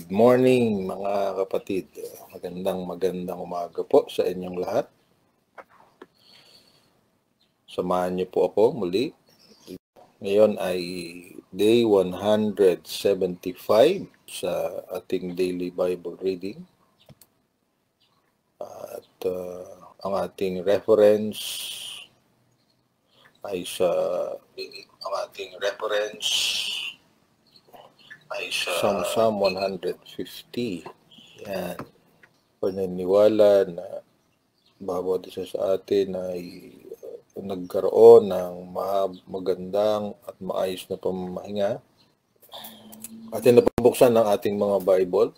Good morning mga kapatid. Magandang umaga po sa inyong lahat. Samahan niyo po ako muli. Ngayon ay day 175 sa ating daily Bible reading. At ang ating reference ay sa Psalm 150. Yan. Paniniwala na bawat isa sa atin ay nagkaroon ng magandang at maayos na pamamahinga. Atin na pabuksan ng ating mga Bible.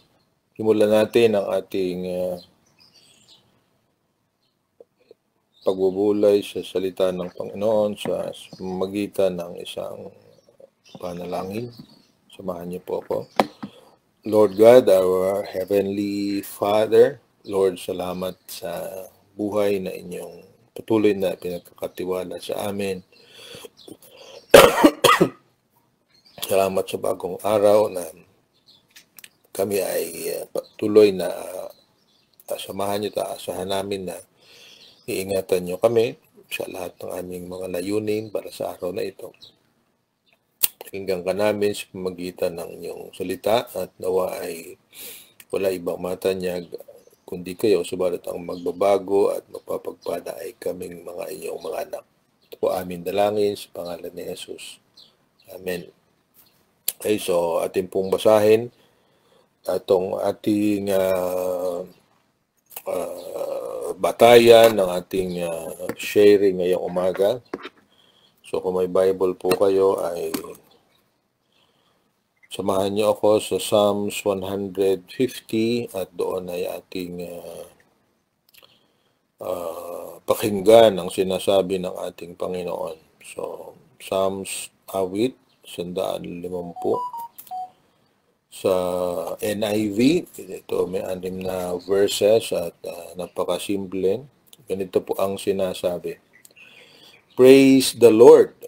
Simulan natin ang ating pagbubulay sa salita ng Panginoon sa magitan ng isang panalangin. Samahan niyo po ako. Lord God, our Heavenly Father, Lord, salamat sa buhay na inyong patuloy na pinagkakatiwala sa amin. Salamat sa bagong araw na kami ay patuloy na samahan niyo, asahan namin na iingatan niyo kami sa lahat ng aming mga layunin para sa araw na ito. Pakinggan ka namin sa pamagitan ng inyong salita at nawa ay wala ibang matanyag kundi kayo, subalit ang magbabago at magpapagpala ay kaming mga inyong mga anak. Ito po aming dalangin sa pangalan ni Jesus. Amen. Okay, so ating pong basahin itong ating batayan ng ating sharing ngayong umaga. So kung may Bible po kayo ay samahan niyo ako sa Psalms 150 at doon ay ating pakinggan ang sinasabi ng ating Panginoon. So, Psalms awit, 150 sa NIV. Ito may 6 na verses at napakasimple. Ganito po ang sinasabi. Praise the Lord.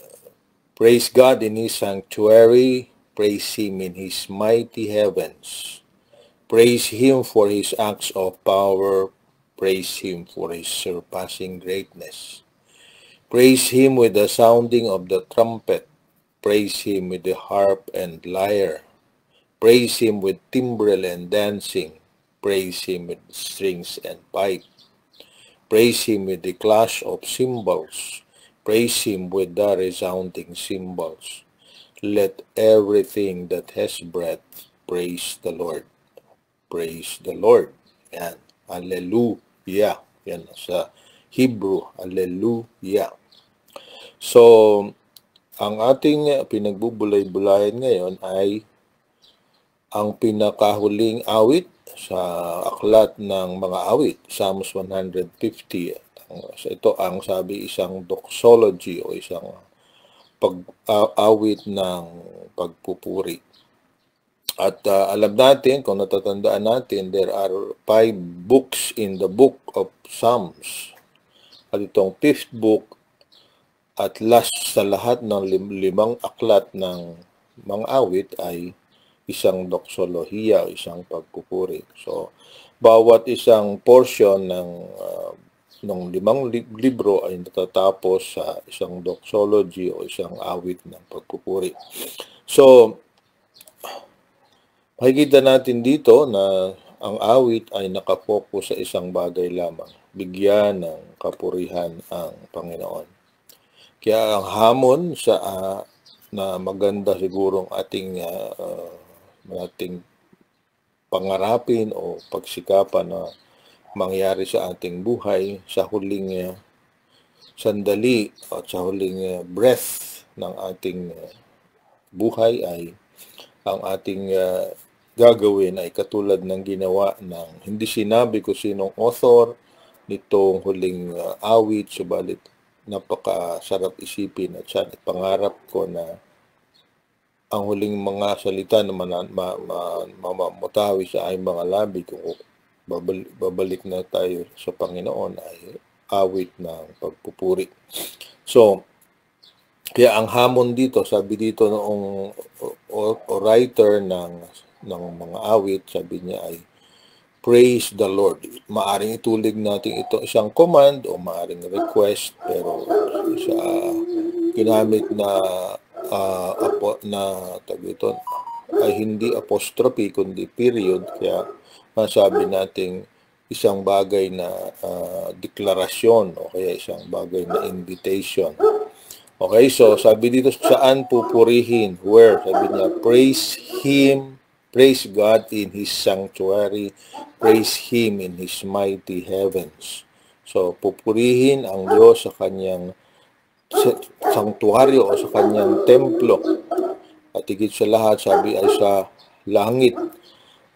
Praise God in His sanctuary. Praise Him in His mighty heavens. Praise Him for His acts of power. Praise Him for His surpassing greatness. Praise Him with the sounding of the trumpet. Praise Him with the harp and lyre. Praise Him with timbrel and dancing. Praise Him with strings and pipe. Praise Him with the clash of cymbals. Praise Him with the resounding cymbals. Let everything that has breath praise the Lord. Praise the Lord. Yan. Hallelujah. Yan sa Hebrew. Hallelujah. So, ang ating pinagbubulay-bulayan ngayon ay ang pinakahuling awit sa aklat ng mga awit, Psalms 150. Ito ang sabi isang doxology o isang pag-awit ng pagpupuri. At alam natin, kung natatandaan natin, there are 5 books in the book of Psalms. At itong 5th book at last sa lahat ng 5 aklat ng mga awit ay isang doxolohiya, isang pagpupuri. So, bawat isang portion ng 5 libro ay natatapos sa isang doxology o isang awit ng pagpupuri. So, makikita natin dito na ang awit ay nakapokus sa isang bagay lamang, bigyan ng kapurihan ang Panginoon. Kaya ang hamon sa na maganda sigurong ating pangarapin o pagsikapan na mangyari sa ating buhay sa huling sandali at sa huling breath ng ating buhay ay ang ating gagawin ay katulad ng ginawa ng hindi sinabi ko sinong author nitong huling awit, subalit napakasarap isipin at pangarap ko na ang huling mga salita na mamamutawi sa aking mga labi kung babalik na tayo sa Panginoon ay awit ng pagpupuri. So, kaya ang hamon dito, sabi dito noong writer ng ng mga awit, sabi niya ay praise the Lord. Maaring itulig natin ito isang command o maaring request, pero sa ginamit na tag ito ay hindi apostrophe kundi period, kaya masabi nating isang bagay na deklarasyon o kaya isang bagay na invitation. Okay, so sabi dito saan pupurihin, where, sabi niya praise Him, praise God in His sanctuary, praise Him in His mighty heavens. So pupurihin ang Diyos sa kanyang sanctuaryo o sa kanyang templo. At higit sa lahat, sabi ay sa langit.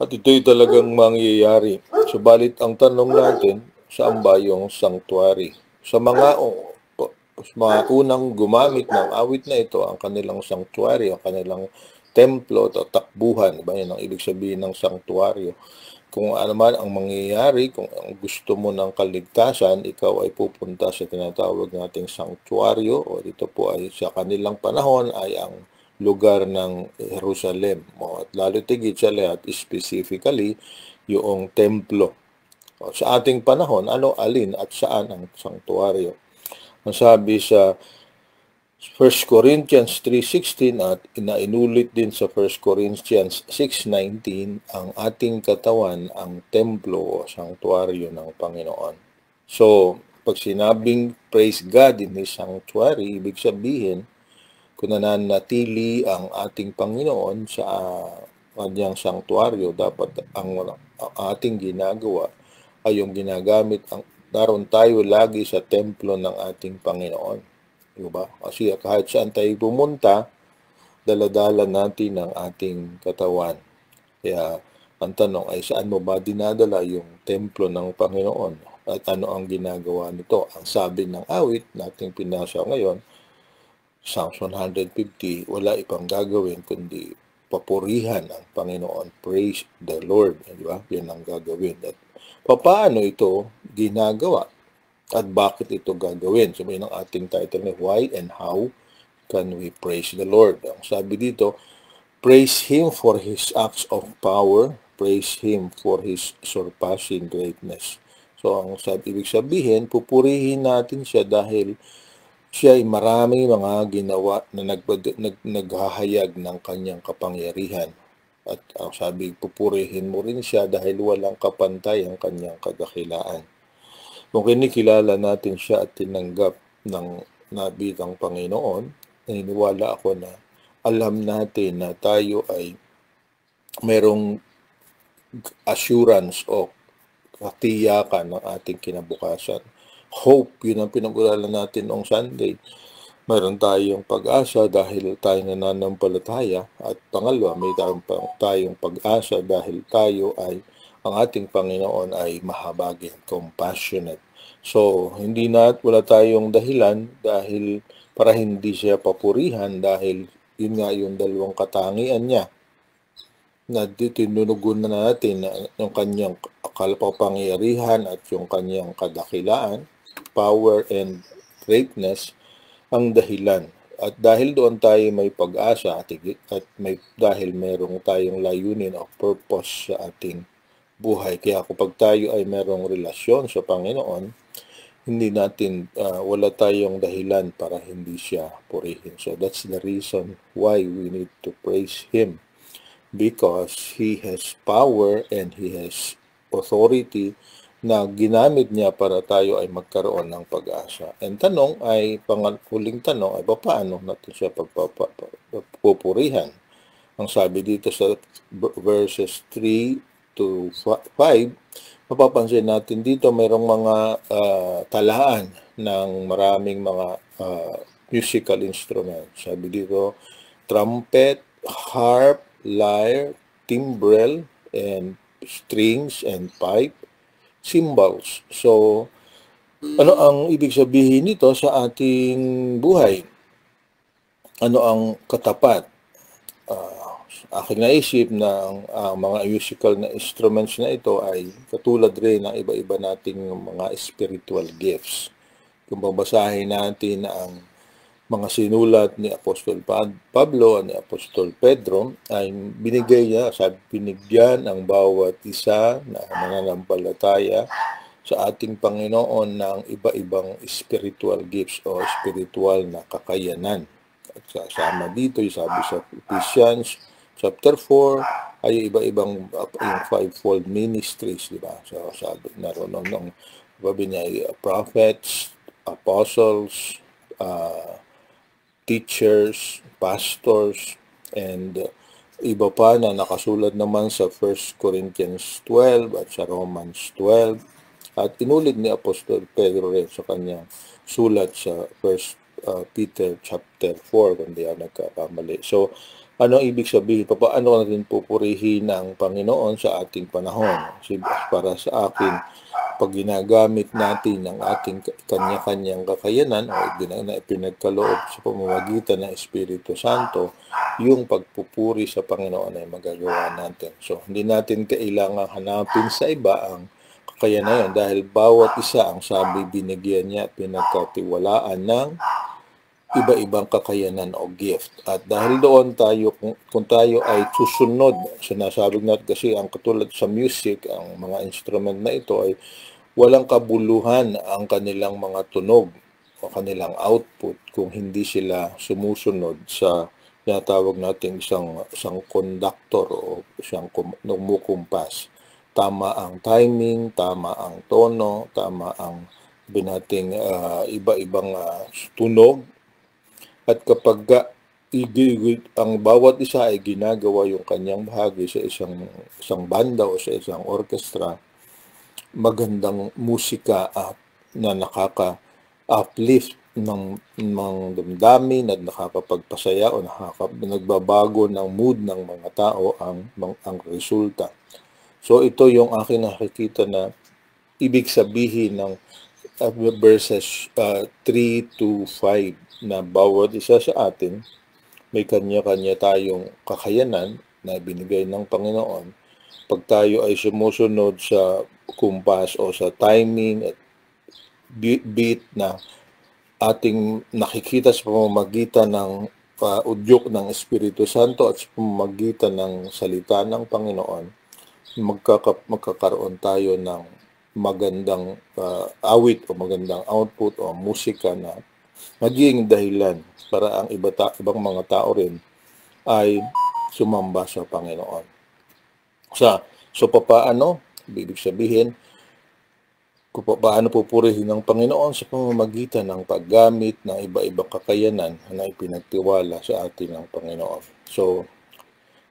At ito'y talagang mangyayari. Subalit ang tanong natin, saan ba yung sanctuary? Sa mga unang gumamit ng awit na ito, ang kanilang sanctuary, ang kanilang templo o takbuhan, ba yan ang ibig sabihin ng sanctuaryo. Kung ano man ang mangyayari, kung ang gusto mo ng kaligtasan, ikaw ay pupunta sa tinatawag nating sanctuaryo, o dito po ay sa kanilang panahon ay ang lugar ng Jerusalem. At lalo tigit sa lahat, specifically, yung templo. O, sa ating panahon, alin at saan ang sanctuaryo? Ang sabi sa 1 Corinthians 3:16 at inainulit din sa 1 Corinthians 6:19, ang ating katawan ang templo o sanctuaryo ng Panginoon. So, pag sinabing praise God in His sanctuary, ibig sabihin, kung nananatili ang ating Panginoon sa kanyang sanctuaryo, dapat ang ating ginagawa ay yung ginagamit, naroon tayo lagi sa templo ng ating Panginoon. Diba? Kasi kahit saan tayo pumunta, daladala natin ang ating katawan. Kaya ang tanong ay saan mo ba dinadala yung templo ng Panginoon? At ano ang ginagawa nito? Ang sabi ng awit nating pinasa ngayon, Psalms 150, wala ipang gagawin kundi papurihan ang Panginoon. Praise the Lord. Diba? Yan ang gagawin. At paano ito ginagawa? At bakit ito gagawin? Sabi ng ating title na Why and How Can We Praise the Lord? Ang sabi dito, praise Him for His acts of power, praise Him for His surpassing greatness. So ang ibig sabihin, pupurihin natin siya dahil siya ay maraming mga ginawa na naghahayag ng kanyang kapangyarihan. At ang sabi, pupurihin mo rin siya dahil walang kapantay ang kanyang kadakilaan. Kung kinikilala natin siya at tinanggap ng nabitang Panginoon, naniniwala ako na alam natin na tayo ay merong assurance o katiyakan ng ating kinabukasan. Hope, yun ang pinag-uralan natin noong Sunday. Meron tayong pag-asa dahil tayo nananampalataya. At pangalawa, may tayong pag-asa dahil tayo ay, ang ating Panginoon ay mahabagin, compassionate. So, wala tayong dahilan dahil para hindi siya papurihan dahil yun nga yung dalawang katangian niya na tinunugon na natin na yung kanyang kapangyarihan at yung kanyang kadakilaan, power and greatness ang dahilan. At dahil doon tayo may pag-asa at dahil merong tayong layunin o purpose sa ating buhay. Kaya kapag tayo ay merong relasyon sa Panginoon, hindi natin, wala tayong dahilan para hindi siya purihin. So that's the reason why we need to praise Him. Because He has power and He has authority na ginamit niya para tayo ay magkaroon ng pag-asa. And huling tanong ay paano natin siya pupurihan? Ang sabi dito sa verses 3 to 5, mapapansin natin dito mayroong mga talaan ng maraming mga musical instruments. Sabi dito, trumpet, harp, lyre, timbrel, and strings and pipe, cymbals. So, ano ang ibig sabihin nito sa ating buhay? Ano ang katapat? Aking naisip na ang mga musical na instruments na ito ay katulad rin ng iba-iba nating mga spiritual gifts. Kung babasahin natin ang mga sinulat ni Apostol Pablo at ni Apostol Pedro ay binigay niya, binigyan ang bawat isa na mananampalataya sa ating Panginoon ng iba-ibang spiritual gifts o spiritual na kakayanan. At kasama dito, yung sabi sa Ephesians chapter 4, ay iba-ibang yung fivefold ministries, di ba? So sabi, naroon ng sabi niya, prophets, apostles, teachers, pastors, and iba pa na nakasulat naman sa 1 Corinthians 12 at sa Romans 12. At inulit ni Apostol Pedro rin sa kanyang sulat sa 1 Peter chapter 4, kung di ako nagkakamali. So, ano ibig sabihin? Paano natin pupurihin ang Panginoon sa ating panahon? Para sa akin, pag ginagamit natin ang ating kanya-kanyang kakayanan o pinagkaloob sa pamamagitan ng Espiritu Santo, yung pagpupuri sa Panginoon ay magagawa natin. So, hindi natin kailangan hanapin sa iba ang kakayanan na yun dahil bawat isa ang sabi binigyan niya at pinagkatiwalaan ng iba-ibang kakayanan o gift. At dahil doon tayo, kung tayo ay susunod, sinasabi natin kasi ang katulad sa music, ang mga instrument na ito ay walang kabuluhan ang kanilang mga tunog o kanilang output kung hindi sila sumusunod sa tinatawag natin isang conductor o isang kumukumpas. Tama ang timing, tama ang tono, tama ang binating iba-ibang tunog. At kapag ang bawat isa ay ginagawa yung kanyang bahagi sa isang banda o sa isang orchestra, magandang musika na nakaka-uplift ng damdamin at nakakapagpasaya o nagbabago ng mood ng mga tao ang resulta. So ito yung akin nakikita na ibig sabihin ng verses 3 to 5 na bawat isa sa atin may kanya-kanya tayong kakayanan na binigay ng Panginoon. Pag tayo ay sumusunod sa kumpas o sa timing at beat na ating nakikita sa pamamagitan ng udyok ng Espiritu Santo at sa pamamagitan ng salita ng Panginoon, magkakaroon tayo ng magandang awit o magandang output o musika na magiging dahilan para ang ibang mga tao rin ay sumamba sa Panginoon. So paano? Ibig sabihin, kung paano pupurihin ng Panginoon sa pamamagitan ng paggamit ng iba-ibang kakayanan na ipinagtiwala sa atin ng Panginoon. So,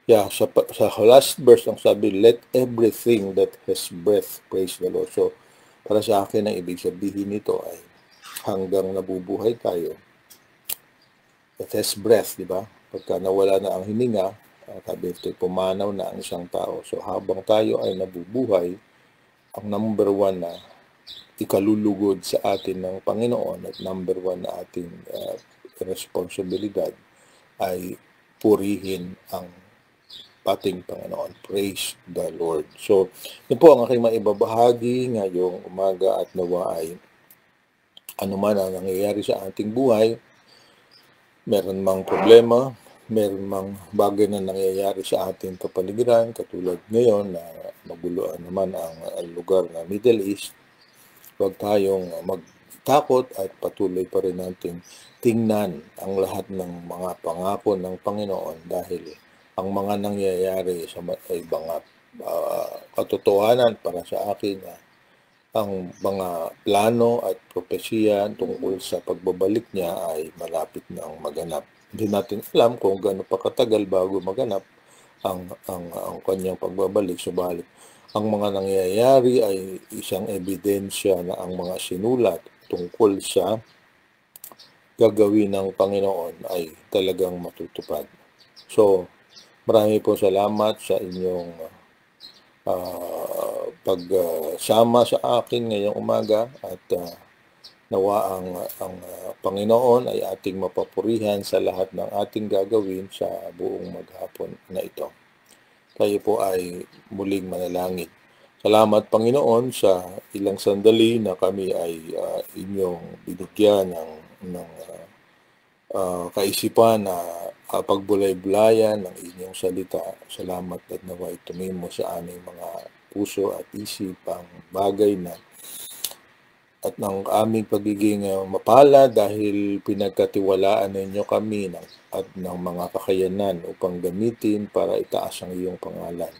sa last verse ang sabi, let everything that has breath praise the Lord. So, para sa akin, ang ibig sabihin nito ay hanggang nabubuhay tayo, that has breath, di ba? Pagka nawala na ang hininga, sabi ito, pumanaw na ang isang tao. So, habang tayo ay nabubuhay, ang number one na ikalulugod sa atin ng Panginoon at number one na ating responsibilidad ay purihin ang ating Panginoon. Praise the Lord. So, yun po ang aking maibabahagi ngayong umaga at nawa ay ano man ang nangyayari sa ating buhay, meron mang problema, meron mang bagay na nangyayari sa ating kapaligiran, katulad ngayon na maguluan naman ang lugar na Middle East, huwag tayong magtakot at patuloy pa rin natin tingnan ang lahat ng mga pangako ng Panginoon dahil ang mga nangyayari sa ibang katotohanan para sa akin ang mga plano at propesya tungkol sa pagbabalik niya ay malapit na ang maganap. Hindi natin alam kung gaano pa katagal bago maganap ang kanyang pagbabalik. Subalit, ang mga nangyayari ay isang ebidensya na ang mga sinulat tungkol sa gagawin ng Panginoon ay talagang matutupad. So, marami po salamat sa inyong pagsama sa akin ngayong umaga at nawa ang Panginoon ay ating mapapurihan sa lahat ng ating gagawin sa buong maghapon na ito. Tayo po ay muling manalangin. Salamat Panginoon sa ilang sandali na kami ay inyong binigyan ng kaisipan na pagbulay-bulayan ng inyong salita. Salamat at naway tumimo sa aming mga puso at isip ang bagay na at ng aming pagiging mapala dahil pinagkatiwalaan ninyo kami at ng mga kakayanan upang gamitin para itaas ang iyong pangalan.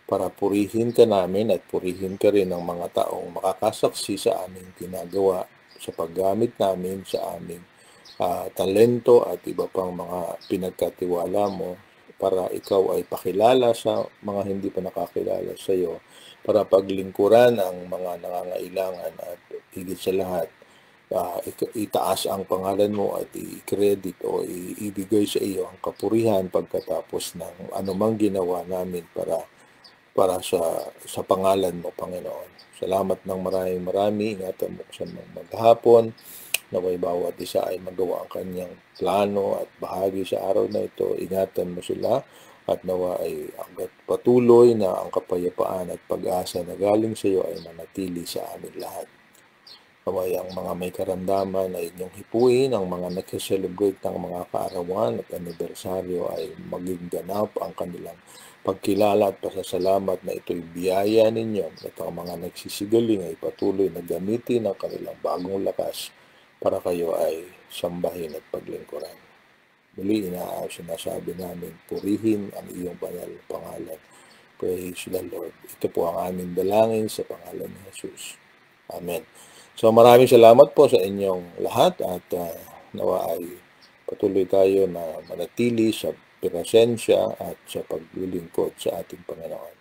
Para purihin ka namin at purihin ka rin ng mga taong makakasaksi sa aming ginagawa sa paggamit namin sa aming talento at iba pang mga pinagkatiwala mo para ikaw ay pakilala sa mga hindi pa nakakilala sa iyo, para paglingkuran ang mga nangangailangan at higit sa lahat, itaas ang pangalan mo at i-credit o ibigay sa iyo ang kapurihan pagkatapos ng anumang ginawa namin para sa pangalan mo, Panginoon. Salamat ng marami. Ingatan mo sa mga maghapon, naway bawat isa ay magawa ang kanyang plano at bahagi sa araw na ito. Ingatan mo sila at nawa ay hanggat patuloy na ang kapayapaan at pag-asa na galing sa iyo ay manatili sa amin lahat. Naway ang mga may karamdaman ay inyong hipuin, ang mga nag-celebrate ng mga kaarawan at anibersaryo ay maging ganap ang kanilang pagkilala at pasasalamat na ito'y biyaya ninyo at ang mga nagsisigaling ay patuloy na gamitin ang kanilang bagong lakas para kayo ay sambahin at paglingkuran. Muli, sinasabi namin, purihin ang iyong banal pangalan. Praise the Lord. Ito po ang aming dalangin sa pangalan ni Jesus. Amen. So maraming salamat po sa inyong lahat at nawa ay patuloy tayo na manatili sa presensya at sa paglilingkod sa ating Panginoon.